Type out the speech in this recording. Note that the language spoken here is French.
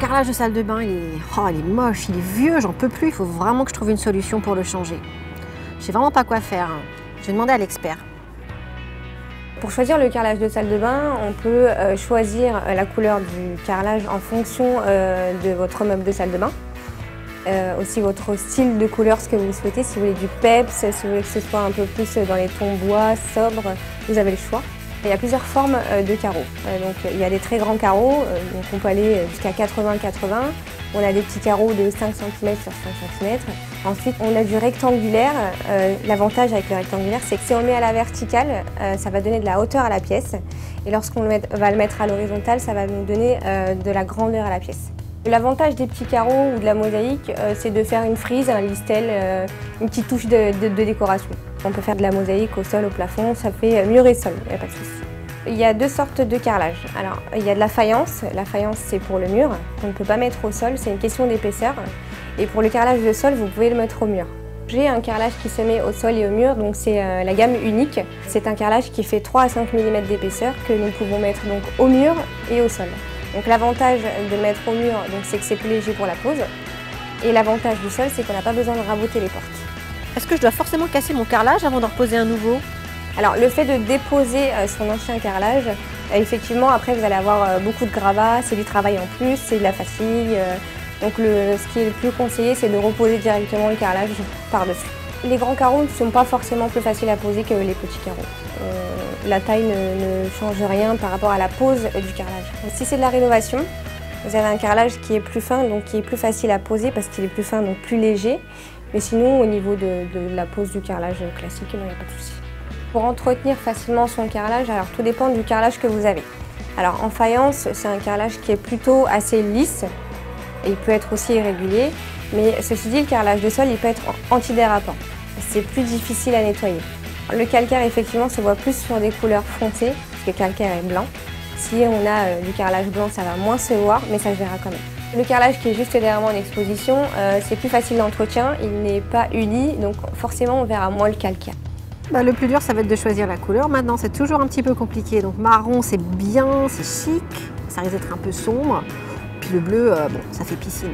carrelage de salle de bain, il est moche, il est vieux, j'en peux plus. Il faut vraiment que je trouve une solution pour le changer. Je sais vraiment pas quoi faire. Je vais demander à l'expert. Pour choisir le carrelage de salle de bain, on peut choisir la couleur du carrelage en fonction de votre meuble de salle de bain. Aussi votre style de couleur, ce que vous souhaitez. Si vous voulez du peps, si vous voulez que ce soit un peu plus dans les tons bois, sobres, vous avez le choix. Il y a plusieurs formes de carreaux. Donc, il y a des très grands carreaux, donc on peut aller jusqu'à 80-80. On a des petits carreaux de 5 cm sur 5 cm. Ensuite, on a du rectangulaire. L'avantage avec le rectangulaire, c'est que si on le met à la verticale, ça va donner de la hauteur à la pièce. Et lorsqu'on va le mettre à l'horizontale, ça va nous donner de la grandeur à la pièce. L'avantage des petits carreaux ou de la mosaïque, c'est de faire une frise, un listel, une petite touche de décoration. On peut faire de la mosaïque au sol, au plafond, ça fait mur et sol, il n'y a pas de souci. Il y a deux sortes de carrelage. Alors, il y a de la faïence. La faïence, c'est pour le mur, qu'on ne peut pas mettre au sol, c'est une question d'épaisseur. Et pour le carrelage de sol, vous pouvez le mettre au mur. J'ai un carrelage qui se met au sol et au mur, donc c'est la gamme unique. C'est un carrelage qui fait 3 à 5 mm d'épaisseur que nous pouvons mettre donc au mur et au sol. Donc l'avantage de mettre au mur, c'est que c'est plus léger pour la pose. Et l'avantage du sol, c'est qu'on n'a pas besoin de raboter les portes. Est-ce que je dois forcément casser mon carrelage avant d'en reposer un nouveau? Alors le fait de déposer son ancien carrelage, effectivement après vous allez avoir beaucoup de gravats, c'est du travail en plus, c'est de la fatigue. Donc ce qui est le plus conseillé, c'est de reposer directement le carrelage par-dessus. Les grands carreaux ne sont pas forcément plus faciles à poser que les petits carreaux. La taille ne change rien par rapport à la pose du carrelage. Si c'est de la rénovation, vous avez un carrelage qui est plus fin, donc qui est plus facile à poser parce qu'il est plus fin, donc plus léger. Mais sinon, au niveau de la pose du carrelage classique, il n'y a pas de souci. Pour entretenir facilement son carrelage, alors tout dépend du carrelage que vous avez. Alors en faïence, c'est un carrelage qui est plutôt assez lisse et il peut être aussi irrégulier. Mais ceci dit, le carrelage de sol, il peut être antidérapant. C'est plus difficile à nettoyer. Le calcaire, effectivement, se voit plus sur des couleurs foncées, parce que le calcaire est blanc. Si on a du carrelage blanc, ça va moins se voir, mais ça se verra quand même. Le carrelage qui est juste derrière moi en exposition, c'est plus facile d'entretien, il n'est pas uni, donc forcément on verra moins le calcaire. Le plus dur, ça va être de choisir la couleur. Maintenant, c'est toujours un petit peu compliqué. Donc marron, c'est bien, c'est chic, ça risque d'être un peu sombre. Puis le bleu, ça fait piscine.